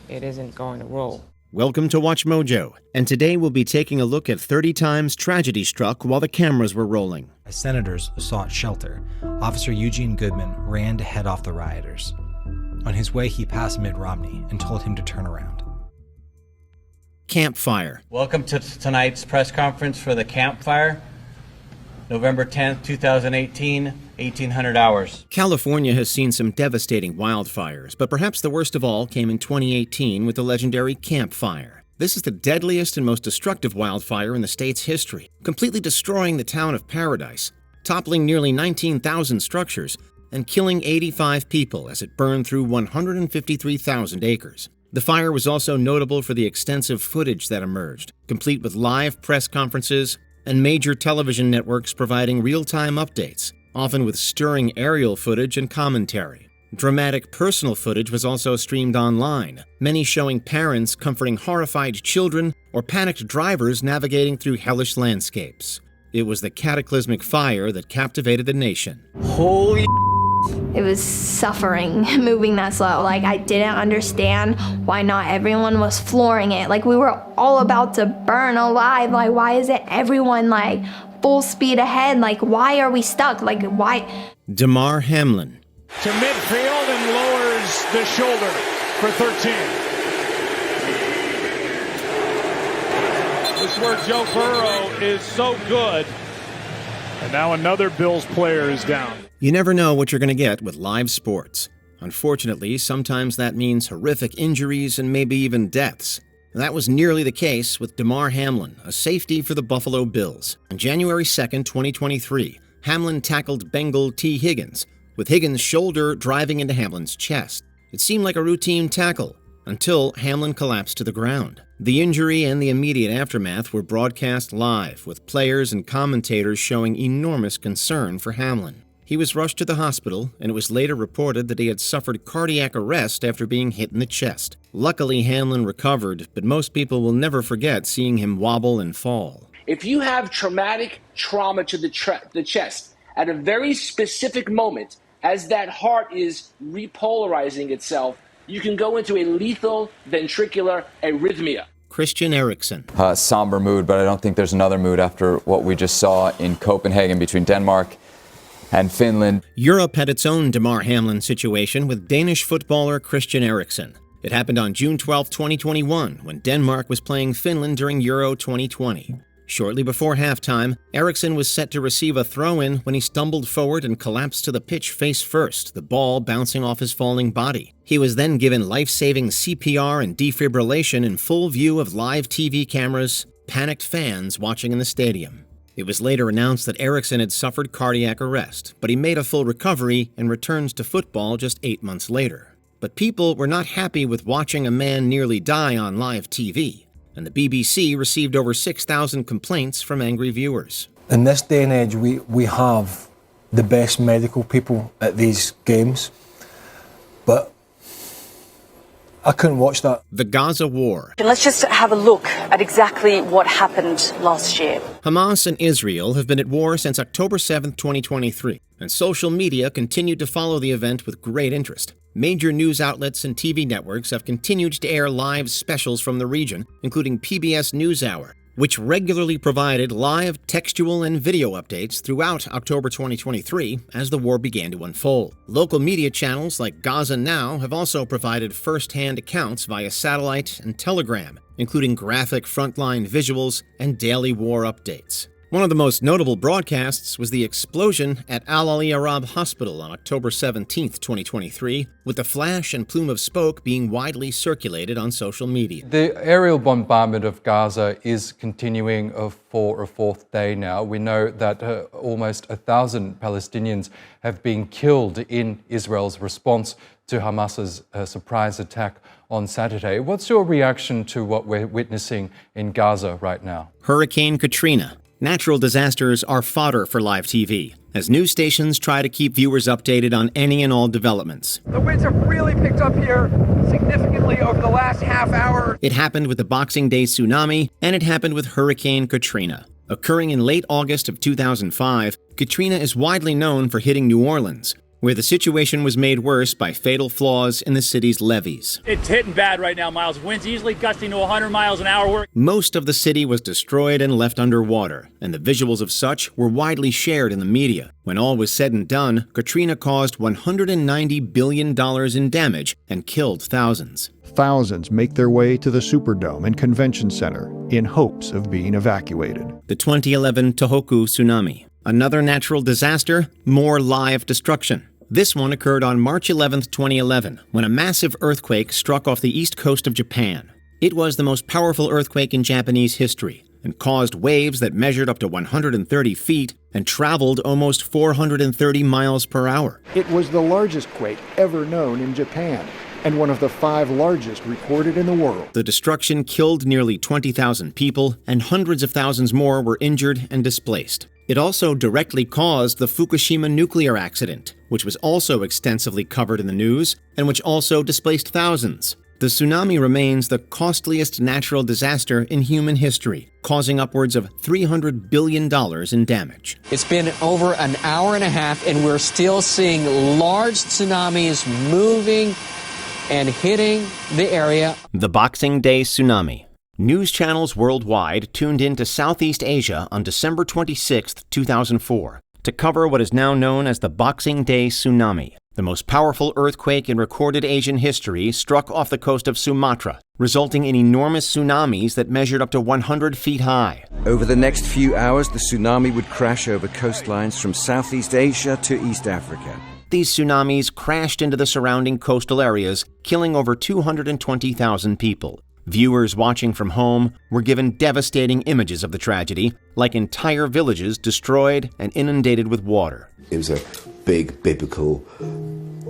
it isn't going to roll. Welcome to Watch Mojo, and today we'll be taking a look at 30 times tragedy struck while the cameras were rolling. As senators sought shelter, Officer Eugene Goodman ran to head off the rioters. On his way, he passed Mitt Romney and told him to turn around. Campfire. Welcome to tonight's press conference for the Campfire, November 10th, 2018, 1800 hours. California has seen some devastating wildfires, but perhaps the worst of all came in 2018 with the legendary Campfire. This is the deadliest and most destructive wildfire in the state's history, completely destroying the town of Paradise, toppling nearly 19,000 structures, and killing 85 people as it burned through 153,000 acres. The fire was also notable for the extensive footage that emerged, complete with live press conferences and major television networks providing real-time updates, often with stirring aerial footage and commentary. Dramatic personal footage was also streamed online, many showing parents comforting horrified children or panicked drivers navigating through hellish landscapes. It was the cataclysmic fire that captivated the nation. Holy It was suffering moving that slow. Like, I didn't understand why not everyone was flooring it. Like, we were all about to burn alive. Like, why isn't everyone like full speed ahead? Like, why are we stuck? Like, why? Damar Hamlin. To midfield and lowers the shoulder for 13. This is where Joe Burrow is so good. And now another Bills player is down. You never know what you're going to get with live sports. Unfortunately, sometimes that means horrific injuries and maybe even deaths. That was nearly the case with Demar Hamlin, a safety for the Buffalo Bills. On January 2nd, 2023, Hamlin tackled Bengal T. Higgins, with Higgins' shoulder driving into Hamlin's chest. It seemed like a routine tackle, until Hamlin collapsed to the ground. The injury and the immediate aftermath were broadcast live, with players and commentators showing enormous concern for Hamlin. He was rushed to the hospital, and it was later reported that he had suffered cardiac arrest after being hit in the chest. Luckily, Hamlin recovered, but most people will never forget seeing him wobble and fall. If you have traumatic trauma to the chest at a very specific moment, as that heart is repolarizing itself, you can go into a lethal ventricular arrhythmia. Christian Eriksen. Somber mood, but I don't think there's another mood after what we just saw in Copenhagen between Denmark and Finland. Europe had its own Damar Hamlin situation with Danish footballer Christian Eriksen. It happened on June 12, 2021, when Denmark was playing Finland during Euro 2020. Shortly before halftime, Eriksen was set to receive a throw-in when he stumbled forward and collapsed to the pitch face first, the ball bouncing off his falling body. He was then given life-saving CPR and defibrillation in full view of live TV cameras, panicked fans watching in the stadium. It was later announced that Eriksen had suffered cardiac arrest, but he made a full recovery and returns to football just 8 months later. But people were not happy with watching a man nearly die on live TV, and the BBC received over 6,000 complaints from angry viewers. In this day and age, we have the best medical people at these games, but I couldn't watch that. The Gaza War. Let's just have a look at exactly what happened last year. Hamas and Israel have been at war since October 7, 2023, and social media continued to follow the event with great interest. Major news outlets and TV networks have continued to air live specials from the region, including PBS NewsHour, which regularly provided live textual and video updates throughout October 2023 as the war began to unfold. Local media channels like Gaza Now have also provided first-hand accounts via satellite and telegram, including graphic frontline visuals and daily war updates. One of the most notable broadcasts was the explosion at Al Ali Arab Hospital on October 17, 2023, with the flash and plume of smoke being widely circulated on social media. The aerial bombardment of Gaza is continuing for a fourth day now. We know that almost 1,000 Palestinians have been killed in Israel's response to Hamas's surprise attack on Saturday. What's your reaction to what we're witnessing in Gaza right now? Hurricane Katrina. Natural disasters are fodder for live TV, as news stations try to keep viewers updated on any and all developments. The winds have really picked up here significantly over the last half hour. It happened with the Boxing Day tsunami, and it happened with Hurricane Katrina. Occurring in late August of 2005, Katrina is widely known for hitting New Orleans, where the situation was made worse by fatal flaws in the city's levees. It's hitting bad right now, Miles. Winds easily gusting to 100 miles an hour. Most of the city was destroyed and left underwater, and the visuals of such were widely shared in the media. When all was said and done, Katrina caused $190 billion in damage and killed thousands. Thousands make their way to the Superdome and Convention Center in hopes of being evacuated. The 2011 Tohoku tsunami. Another natural disaster, more live destruction. This one occurred on March 11, 2011, when a massive earthquake struck off the east coast of Japan. It was the most powerful earthquake in Japanese history and caused waves that measured up to 130 feet and traveled almost 430 miles per hour. It was the largest quake ever known in Japan and one of the 5 largest recorded in the world. The destruction killed nearly 20,000 people, and hundreds of thousands more were injured and displaced. It also directly caused the Fukushima nuclear accident, which was also extensively covered in the news and which also displaced thousands. The tsunami remains the costliest natural disaster in human history, causing upwards of $300 billion in damage. It's been over an hour and a half, and we're still seeing large tsunamis moving and hitting the area. The Boxing Day tsunami. News channels worldwide tuned in to Southeast Asia on December 26, 2004, to cover what is now known as the Boxing Day tsunami. The most powerful earthquake in recorded Asian history struck off the coast of Sumatra, resulting in enormous tsunamis that measured up to 100 feet high. Over the next few hours, the tsunami would crash over coastlines from Southeast Asia to East Africa. These tsunamis crashed into the surrounding coastal areas, killing over 220,000 people. Viewers watching from home were given devastating images of the tragedy, like entire villages destroyed and inundated with water. It was a big biblical,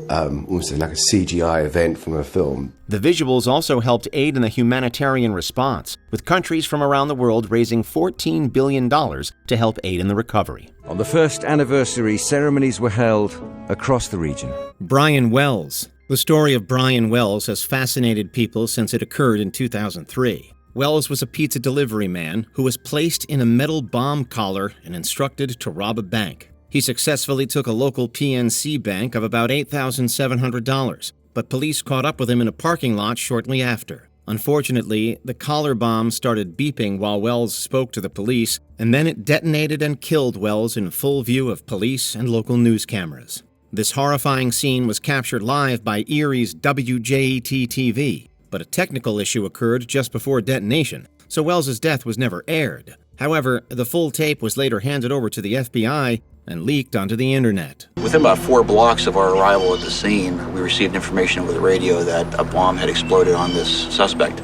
almost like a CGI event from a film. The visuals also helped aid in the humanitarian response, with countries from around the world raising $14 billion to help aid in the recovery. On the first anniversary, ceremonies were held across the region. Brian Wells. The story of Brian Wells has fascinated people since it occurred in 2003. Wells was a pizza delivery man who was placed in a metal bomb collar and instructed to rob a bank. He successfully took a local PNC bank of about $8,700, but police caught up with him in a parking lot shortly after. Unfortunately, the collar bomb started beeping while Wells spoke to the police, and then it detonated and killed Wells in full view of police and local news cameras. This horrifying scene was captured live by Erie's WJET-TV, but a technical issue occurred just before detonation, so Wells's death was never aired. However, the full tape was later handed over to the FBI and leaked onto the internet. Within about 4 blocks of our arrival at the scene, we received information over the radio that a bomb had exploded on this suspect.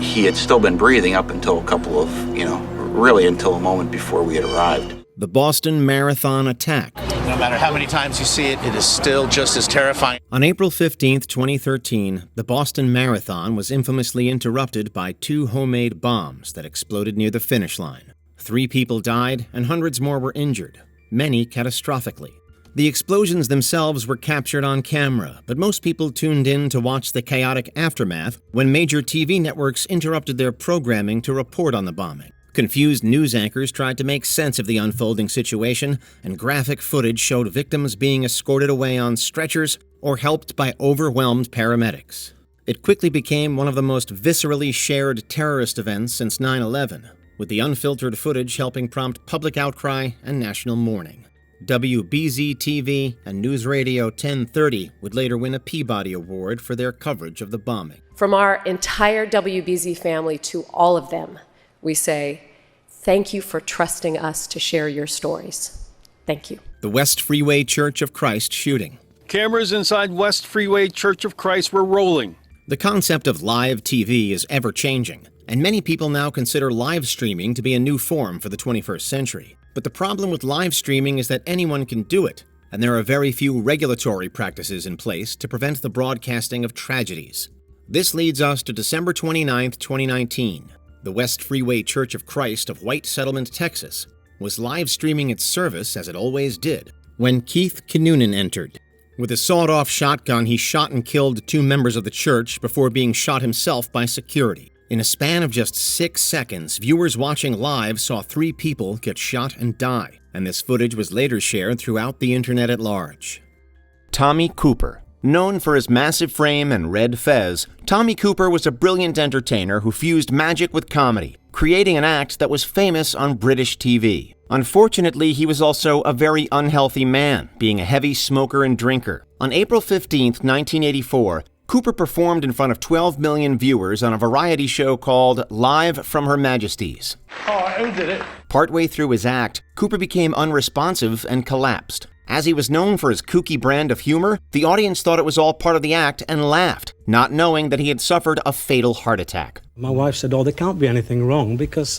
He had still been breathing up until really until a moment before we had arrived. The Boston Marathon attack. No matter how many times you see it, it is still just as terrifying. On April 15, 2013, the Boston Marathon was infamously interrupted by 2 homemade bombs that exploded near the finish line. 3 people died and hundreds more were injured, many catastrophically. The explosions themselves were captured on camera, but most people tuned in to watch the chaotic aftermath when major TV networks interrupted their programming to report on the bombing. Confused news anchors tried to make sense of the unfolding situation, and graphic footage showed victims being escorted away on stretchers or helped by overwhelmed paramedics. It quickly became one of the most viscerally shared terrorist events since 9/11, with the unfiltered footage helping prompt public outcry and national mourning. WBZ-TV and News Radio 1030 would later win a Peabody Award for their coverage of the bombing. From our entire WBZ family to all of them, we say, thank you for trusting us to share your stories. Thank you. The West Freeway Church of Christ shooting. Cameras inside West Freeway Church of Christ were rolling. The concept of live TV is ever-changing, and many people now consider live streaming to be a new form for the 21st century. But the problem with live streaming is that anyone can do it, and there are very few regulatory practices in place to prevent the broadcasting of tragedies. This leads us to December 29, 2019. The West Freeway Church of Christ of White Settlement, Texas, was live streaming its service, as it always did, when Keith Kinnunen entered. With a sawed-off shotgun, he shot and killed 2 members of the church before being shot himself by security. In a span of just 6 seconds, viewers watching live saw 3 people get shot and die, and this footage was later shared throughout the internet at large. Tommy Cooper. Known for his massive frame and red fez, Tommy Cooper was a brilliant entertainer who fused magic with comedy, creating an act that was famous on British TV. Unfortunately, he was also a very unhealthy man, being a heavy smoker and drinker. On April 15, 1984, Cooper performed in front of 12 million viewers on a variety show called Live from Her Majesty's. Oh, who did it? Partway through his act, Cooper became unresponsive and collapsed. As he was known for his kooky brand of humor, the audience thought it was all part of the act and laughed, not knowing that he had suffered a fatal heart attack. My wife said, "Oh, there can't be anything wrong because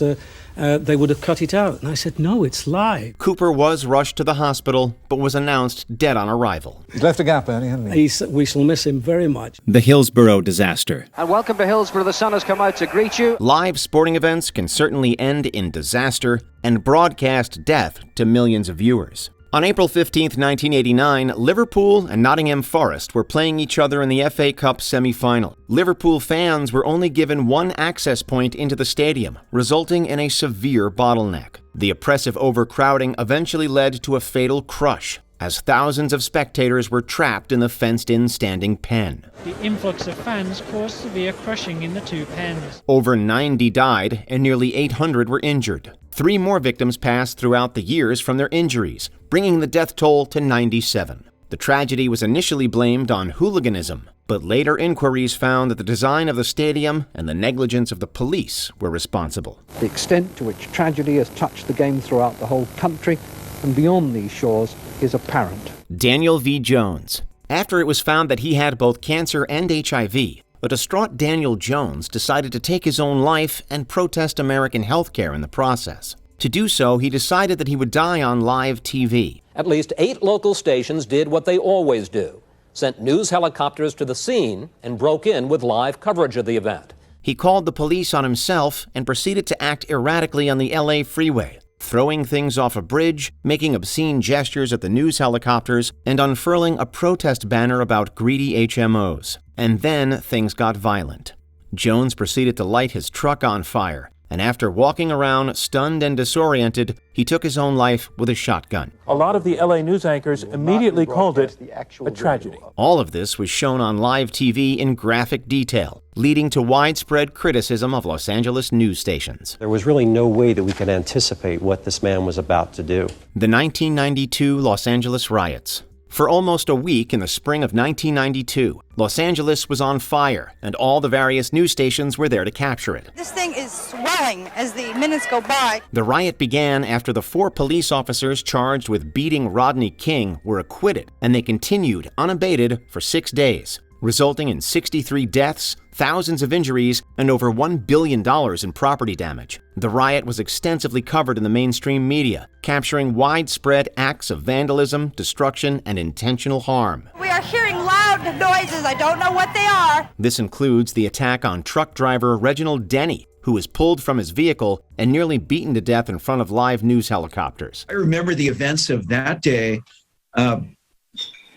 they would have cut it out." And I said, "No, it's live." Cooper was rushed to the hospital, but was announced dead on arrival. He's left a gap, Ernie, hasn't he? We shall miss him very much. The Hillsborough disaster. And welcome to Hillsborough. The sun has come out to greet you. Live sporting events can certainly end in disaster and broadcast death to millions of viewers. On April 15, 1989, Liverpool and Nottingham Forest were playing each other in the FA Cup semi-final. Liverpool fans were only given one access point into the stadium, resulting in a severe bottleneck. The oppressive overcrowding eventually led to a fatal crush, as thousands of spectators were trapped in the fenced-in standing pen. The influx of fans caused severe crushing in the two pens. Over 90 died and nearly 800 were injured. 3 more victims passed throughout the years from their injuries, bringing the death toll to 97. The tragedy was initially blamed on hooliganism, but later inquiries found that the design of the stadium and the negligence of the police were responsible. The extent to which tragedy has touched the game throughout the whole country and beyond these shores is apparent. Daniel V. Jones. After it was found that he had both cancer and HIV, a distraught Daniel Jones decided to take his own life and protest American healthcare in the process. To do so, he decided that he would die on live TV. At least 8 local stations did what they always do, sent news helicopters to the scene and broke in with live coverage of the event. He called the police on himself and proceeded to act erratically on the LA freeway, throwing things off a bridge, making obscene gestures at the news helicopters, and unfurling a protest banner about greedy HMOs. And then things got violent. Jones proceeded to light his truck on fire, and after walking around stunned and disoriented, he took his own life with a shotgun. A lot of the LA news anchors immediately called it a tragedy. All of this was shown on live TV in graphic detail, leading to widespread criticism of Los Angeles news stations. There was really no way that we could anticipate what this man was about to do. The 1992 Los Angeles riots. For almost a week in the spring of 1992, Los Angeles was on fire, and all the various news stations were there to capture it. This thing is swelling as the minutes go by. The riot began after the 4 police officers charged with beating Rodney King were acquitted, and they continued unabated for 6 days, resulting in 63 deaths, thousands of injuries, and over $1 billion in property damage. The riot was extensively covered in the mainstream media, capturing widespread acts of vandalism, destruction, and intentional harm. We are hearing loud noises. I don't know what they are. This includes the attack on truck driver Reginald Denny, who was pulled from his vehicle and nearly beaten to death in front of live news helicopters. I remember the events of that day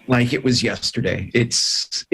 like it was yesterday. It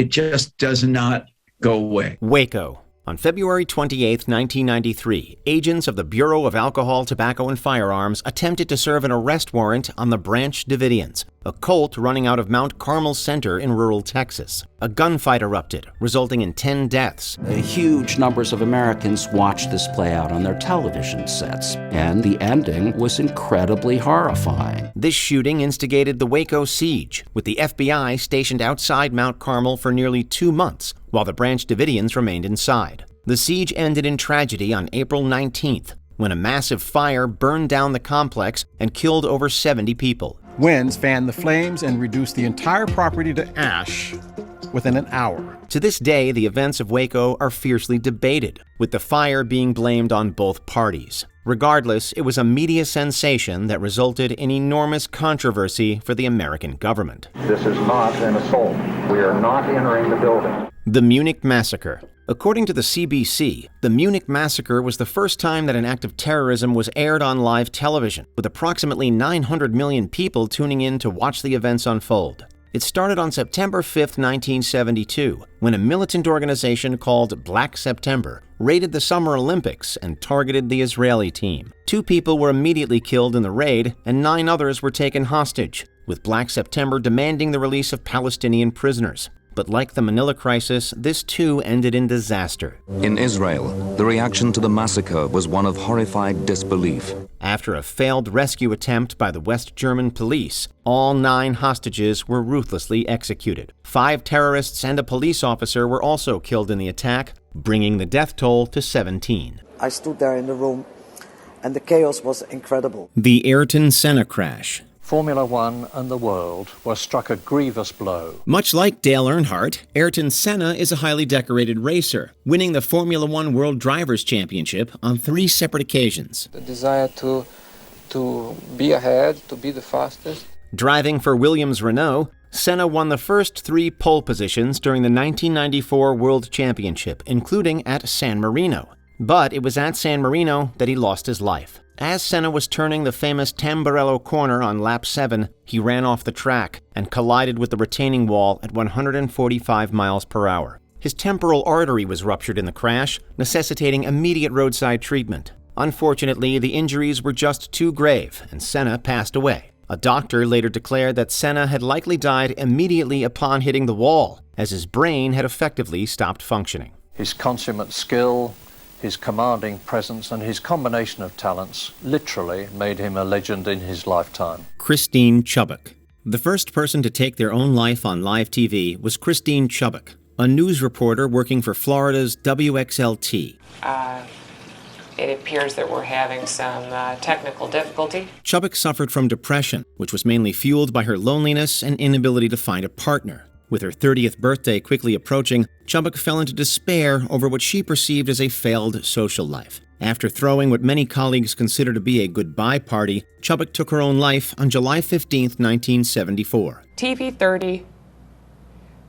just does not go away. Waco. On February 28, 1993, agents of the Bureau of Alcohol, Tobacco, and Firearms attempted to serve an arrest warrant on the Branch Davidians, a cult running out of Mount Carmel Center in rural Texas. A gunfight erupted, resulting in 10 deaths. Huge numbers of Americans watched this play out on their television sets, and the ending was incredibly horrifying. This shooting instigated the Waco siege, with the FBI stationed outside Mount Carmel for nearly 2 months, while the Branch Davidians remained inside. The siege ended in tragedy on April 19th, when a massive fire burned down the complex and killed over 70 people. Winds fanned the flames and reduced the entire property to ash within an hour. To this day, the events of Waco are fiercely debated, with the fire being blamed on both parties. Regardless, it was a media sensation that resulted in enormous controversy for the American government. This is not an assault. We are not entering the building. The Munich Massacre. According to the CBC, the Munich Massacre was the first time that an act of terrorism was aired on live television, with approximately 900 million people tuning in to watch the events unfold. It started on September 5, 1972, when a militant organization called Black September raided the Summer Olympics and targeted the Israeli team. 2 people were immediately killed in the raid, and 9 others were taken hostage, with Black September demanding the release of Palestinian prisoners. But like the Manila crisis, this too ended in disaster. In Israel, the reaction to the massacre was one of horrified disbelief. After a failed rescue attempt by the West German police, all 9 hostages were ruthlessly executed. 5 terrorists and a police officer were also killed in the attack, bringing the death toll to 17. I stood there in the room, and the chaos was incredible. The Ayrton Senna crash. Formula One and the world were struck a grievous blow. Much like Dale Earnhardt, Ayrton Senna is a highly decorated racer, winning the Formula One World Drivers' Championship on 3 separate occasions. The desire to be ahead, to be the fastest. Driving for Williams-Renault, Senna won the first 3 pole positions during the 1994 World Championship, including at San Marino. But it was at San Marino that he lost his life. As Senna was turning the famous Tamburello corner on lap 7, he ran off the track and collided with the retaining wall at 145 miles per hour. His temporal artery was ruptured in the crash, necessitating immediate roadside treatment. Unfortunately, the injuries were just too grave, and Senna passed away. A doctor later declared that Senna had likely died immediately upon hitting the wall, as his brain had effectively stopped functioning. His consummate skill, his commanding presence, and his combination of talents literally made him a legend in his lifetime. Christine Chubbuck. The first person to take their own life on live TV was Christine Chubbuck, a news reporter working for Florida's WXLT. It appears that we're having some technical difficulty. Chubbuck suffered from depression, which was mainly fueled by her loneliness and inability to find a partner. With her 30th birthday quickly approaching, Chubbuck fell into despair over what she perceived as a failed social life. After throwing what many colleagues consider to be a goodbye party, Chubbuck took her own life on July 15, 1974. TV 30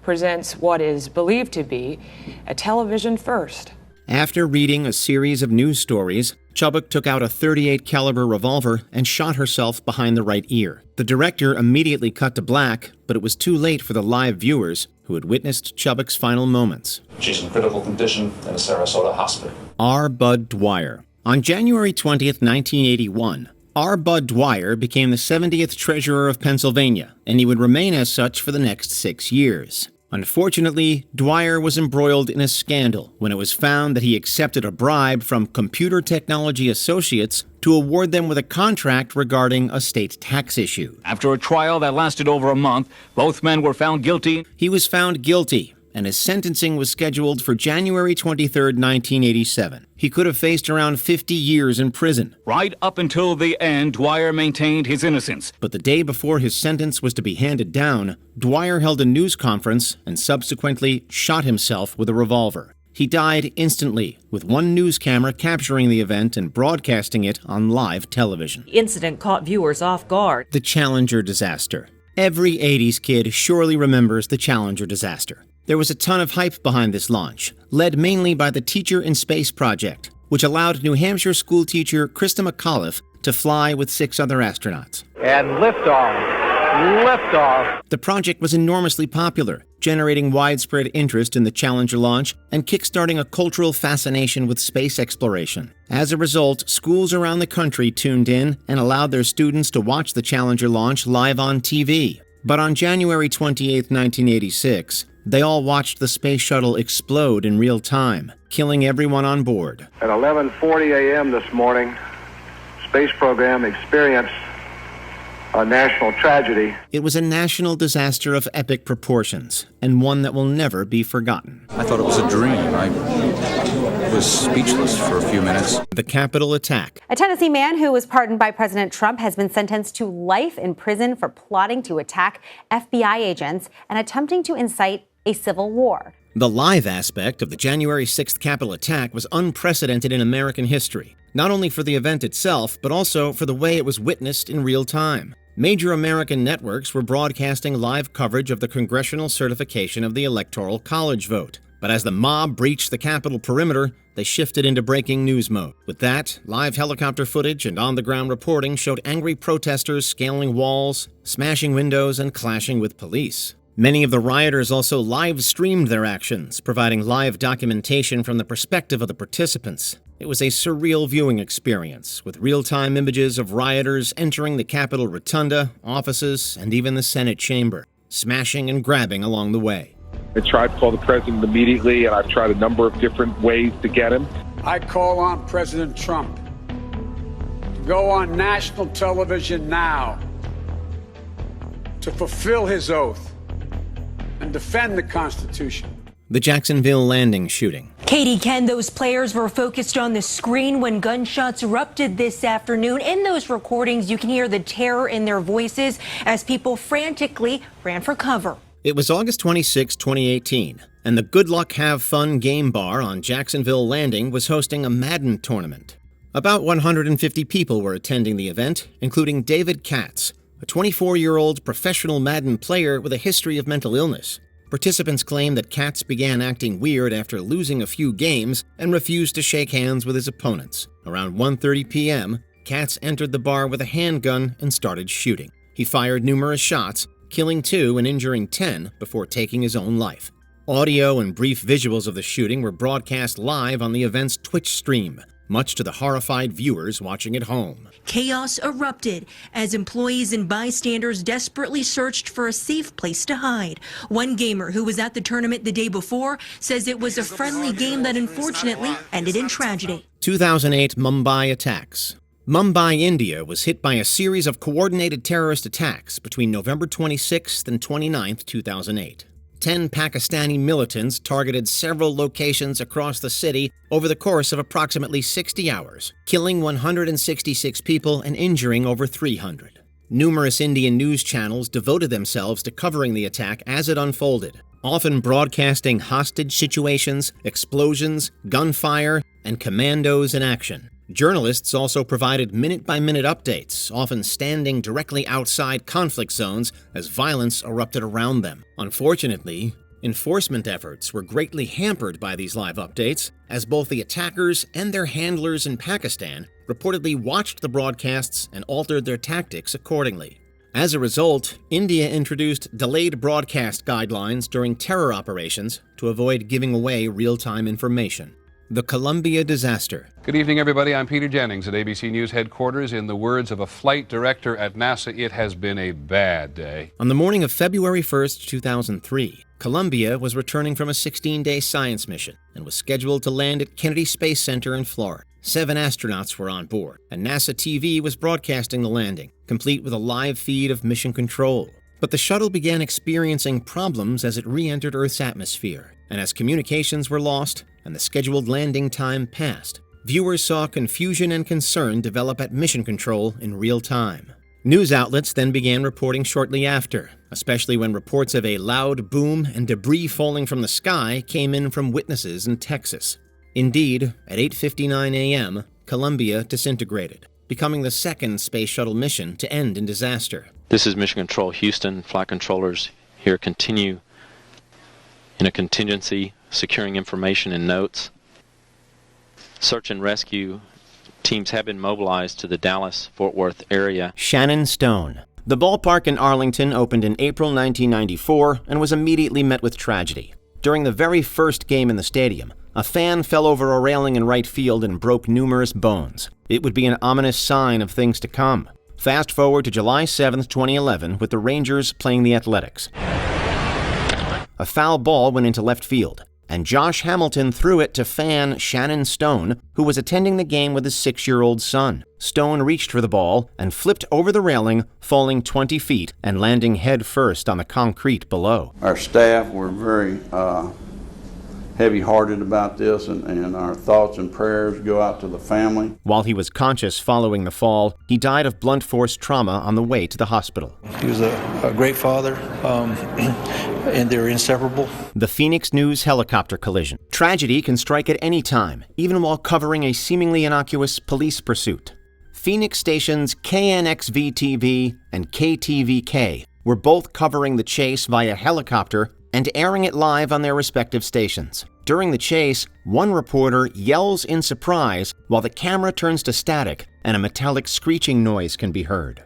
presents what is believed to be a television first. After reading a series of news stories, Chubbuck took out a .38 caliber revolver and shot herself behind the right ear. The director immediately cut to black, but it was too late for the live viewers who had witnessed Chubbuck's final moments. She's in critical condition in a Sarasota hospital. R. Bud Dwyer. On January 20th, 1981, R. Bud Dwyer became the 70th Treasurer of Pennsylvania, and he would remain as such for the next 6 years. Unfortunately, Dwyer was embroiled in a scandal when it was found that he accepted a bribe from Computer Technology Associates to award them with a contract regarding a state tax issue. After a trial that lasted over a month, both men were found guilty. He was found guilty, and his sentencing was scheduled for January 23, 1987. He could have faced around 50 years in prison. Right up until the end, Dwyer maintained his innocence. But the day before his sentence was to be handed down, Dwyer held a news conference and subsequently shot himself with a revolver. He died instantly, with one news camera capturing the event and broadcasting it on live television. The incident caught viewers off guard. The Challenger disaster. Every 80s kid surely remembers the Challenger disaster. There was a ton of hype behind this launch, led mainly by the Teacher in Space project, which allowed New Hampshire schoolteacher Krista McAuliffe to fly with 6 other astronauts. And liftoff. Liftoff. The project was enormously popular, generating widespread interest in the Challenger launch and kickstarting a cultural fascination with space exploration. As a result, schools around the country tuned in and allowed their students to watch the Challenger launch live on TV. But on January 28, 1986, they all watched the space shuttle explode in real time, killing everyone on board. At 11:40 a.m. this morning, space program experienced a national tragedy. It was a national disaster of epic proportions, and one that will never be forgotten. I thought it was a dream. I was speechless for a few minutes. The Capitol attack. A Tennessee man who was pardoned by President Trump has been sentenced to life in prison for plotting to attack FBI agents and attempting to incite a civil war. The live aspect of the January 6th Capitol attack was unprecedented in American history, not only for the event itself, but also for the way it was witnessed in real time. Major American networks were broadcasting live coverage of the congressional certification of the Electoral College vote. But as the mob breached the Capitol perimeter, they shifted into breaking news mode. With that, live helicopter footage and on-the-ground reporting showed angry protesters scaling walls, smashing windows, and clashing with police. Many of the rioters also live-streamed their actions, providing live documentation from the perspective of the participants. It was a surreal viewing experience, with real-time images of rioters entering the Capitol Rotunda, offices, and even the Senate chamber, smashing and grabbing along the way. I tried to call the president immediately, and I've tried a number of different ways to get him. I call on President Trump to go on national television now to fulfill his oath and defend the Constitution. The Jacksonville landing shooting. Katie, Ken, those players were focused on the screen when gunshots erupted this afternoon. In those recordings, you can hear the terror in their voices as people frantically ran for cover. It was August 26, 2018, and the Good Luck Have Fun game bar on Jacksonville Landing was hosting a Madden tournament. About 150 people were attending the event, including David Katz, a 24-year-old professional Madden player with a history of mental illness. Participants claim that Katz began acting weird after losing a few games and refused to shake hands with his opponents. Around 1:30 p.m., Katz entered the bar with a handgun and started shooting. He fired numerous shots, killing 2 and injuring 10 before taking his own life. Audio and brief visuals of the shooting were broadcast live on the event's Twitch stream, much to the horrified viewers watching at home. Chaos erupted as employees and bystanders desperately searched for a safe place to hide. One gamer who was at the tournament the day before says it was a friendly game that unfortunately ended in tragedy. 2008 Mumbai attacks. Mumbai, India was hit by a series of coordinated terrorist attacks between November 26th and 29th, 2008. 10 Pakistani militants targeted several locations across the city over the course of approximately 60 hours, killing 166 people and injuring over 300. Numerous Indian news channels devoted themselves to covering the attack as it unfolded, often broadcasting hostage situations, explosions, gunfire, and commandos in action. Journalists also provided minute-by-minute updates, often standing directly outside conflict zones as violence erupted around them. Unfortunately, enforcement efforts were greatly hampered by these live updates, as both the attackers and their handlers in Pakistan reportedly watched the broadcasts and altered their tactics accordingly. As a result, India introduced delayed broadcast guidelines during terror operations to avoid giving away real-time information. The Columbia disaster. Good evening, everybody. I'm Peter Jennings at ABC News headquarters. In the words of a flight director at NASA, it has been a bad day. On the morning of February 1st, 2003, Columbia was returning from a 16-day science mission and was scheduled to land at Kennedy Space Center in Florida. 7 astronauts were on board, and NASA TV was broadcasting the landing, complete with a live feed of mission control. But the shuttle began experiencing problems as it re-entered Earth's atmosphere, and as communications were lost and the scheduled landing time passed, viewers saw confusion and concern develop at mission control in real time. News outlets then began reporting shortly after, especially when reports of a loud boom and debris falling from the sky came in from witnesses in Texas. Indeed, at 8:59 a.m., Columbia disintegrated, becoming the second space shuttle mission to end in disaster. This is Mission Control Houston. Flight controllers here continue in a contingency, securing information and notes. Search and rescue teams have been mobilized to the Dallas-Fort Worth area. Shannon Stone. The ballpark in Arlington opened in April 1994 and was immediately met with tragedy. During the very first game in the stadium, a fan fell over a railing in right field and broke numerous bones. It would be an ominous sign of things to come. Fast forward to July 7, 2011, with the Rangers playing the Athletics. A foul ball went into left field, and Josh Hamilton threw it to fan Shannon Stone, who was attending the game with his 6-year-old son. Stone reached for the ball and flipped over the railing, falling 20 feet and landing head first on the concrete below. Our staff were very heavy-hearted about this, and our thoughts and prayers go out to the family. While he was conscious following the fall, he died of blunt force trauma on the way to the hospital. He was a great father, and they're inseparable. The Phoenix News helicopter collision. Tragedy can strike at any time, even while covering a seemingly innocuous police pursuit. Phoenix stations KNXV-TV and KTVK were both covering the chase via helicopter and airing it live on their respective stations. During the chase, one reporter yells in surprise while the camera turns to static and a metallic screeching noise can be heard.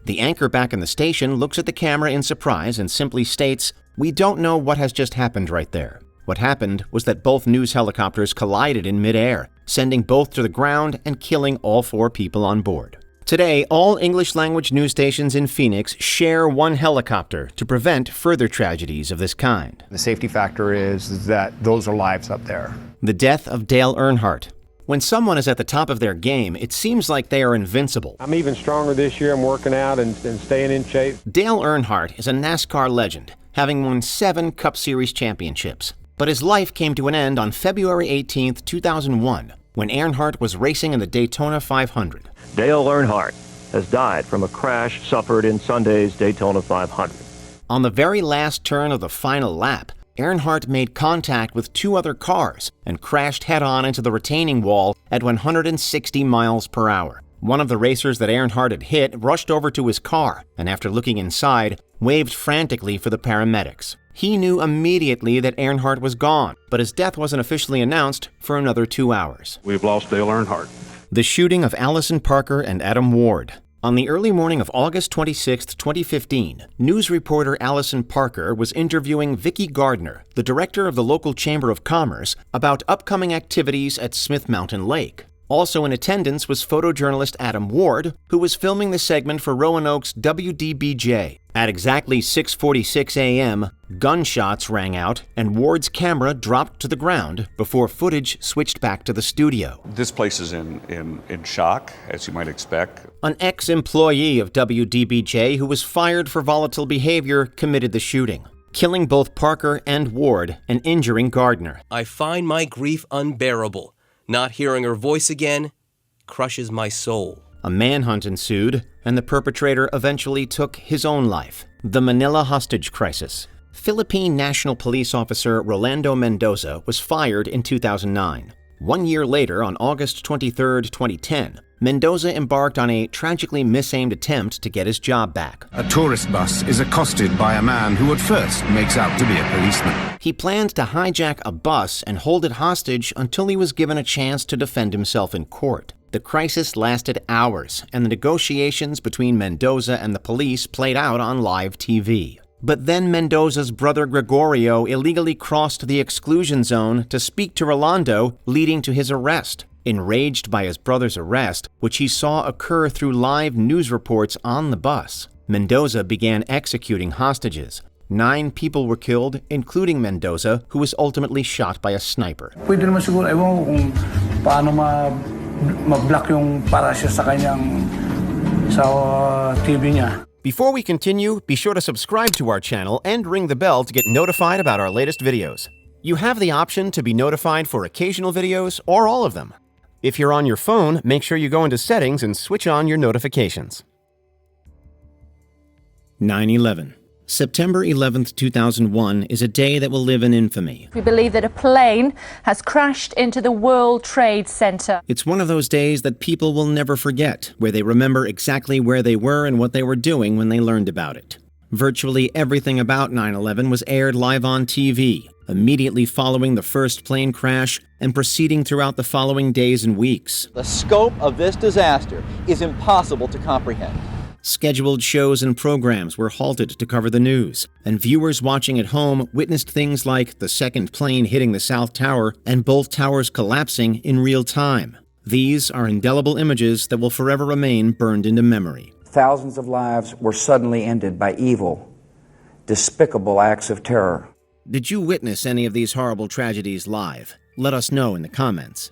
The anchor back in the station looks at the camera in surprise and simply states, "We don't know what has just happened right there." What happened was that both news helicopters collided in midair, sending both to the ground and killing all 4 people on board. Today, all English-language news stations in Phoenix share one helicopter to prevent further tragedies of this kind. The safety factor is that those are lives up there. The death of Dale Earnhardt. When someone is at the top of their game, it seems like they are invincible. I'm even stronger this year. I'm working out and staying in shape. Dale Earnhardt is a NASCAR legend, having won 7 Cup Series championships. But his life came to an end on February 18, 2001, when Earnhardt was racing in the Daytona 500. Dale Earnhardt has died from a crash suffered in Sunday's Daytona 500. On the very last turn of the final lap, Earnhardt made contact with 2 other cars and crashed head-on into the retaining wall at 160 miles per hour. One of the racers that Earnhardt had hit rushed over to his car and, after looking inside, waved frantically for the paramedics. He knew immediately that Earnhardt was gone, but his death wasn't officially announced for another 2 hours. We've lost Dale Earnhardt. The shooting of Allison Parker and Adam Ward. On the early morning of August 26, 2015, news reporter Allison Parker was interviewing Vicki Gardner, the director of the local Chamber of Commerce, about upcoming activities at Smith Mountain Lake. Also in attendance was photojournalist Adam Ward, who was filming the segment for Roanoke's WDBJ. At exactly 6:46 a.m., gunshots rang out and Ward's camera dropped to the ground before footage switched back to the studio. This place is in shock, as you might expect. An ex-employee of WDBJ who was fired for volatile behavior committed the shooting, killing both Parker and Ward and injuring Gardner. I find my grief unbearable. Not hearing her voice again crushes my soul. A manhunt ensued, and the perpetrator eventually took his own life. The Manila hostage crisis. Philippine National Police Officer Rolando Mendoza was fired in 2009. 1 year later, on August 23, 2010, Mendoza embarked on a tragically misaimed attempt to get his job back. A tourist bus is accosted by a man who at first makes out to be a policeman. He planned to hijack a bus and hold it hostage until he was given a chance to defend himself in court. The crisis lasted hours, and the negotiations between Mendoza and the police played out on live TV. But then Mendoza's brother Gregorio illegally crossed the exclusion zone to speak to Rolando, leading to his arrest. Enraged by his brother's arrest, which he saw occur through live news reports on the bus, Mendoza began executing hostages. 9 people were killed, including Mendoza, who was ultimately shot by a sniper. Pwede naman siguro, ewan ko kung paano ma-block yung para siya sa kanyang sa TV niya. Before we continue, be sure to subscribe to our channel and ring the bell to get notified about our latest videos. You have the option to be notified for occasional videos or all of them. If you're on your phone, make sure you go into Settings and switch on your notifications. 9/11. September 11, 2001 is a day that will live in infamy. We believe that a plane has crashed into the World Trade Center. It's one of those days that people will never forget, where they remember exactly where they were and what they were doing when they learned about it. Virtually everything about 9/11 was aired live on TV, immediately following the first plane crash and proceeding throughout the following days and weeks. The scope of this disaster is impossible to comprehend. Scheduled shows and programs were halted to cover the news, and viewers watching at home witnessed things like the second plane hitting the South Tower and both towers collapsing in real time. These are indelible images that will forever remain burned into memory. Thousands of lives were suddenly ended by evil, despicable acts of terror. Did you witness any of these horrible tragedies live? Let us know in the comments.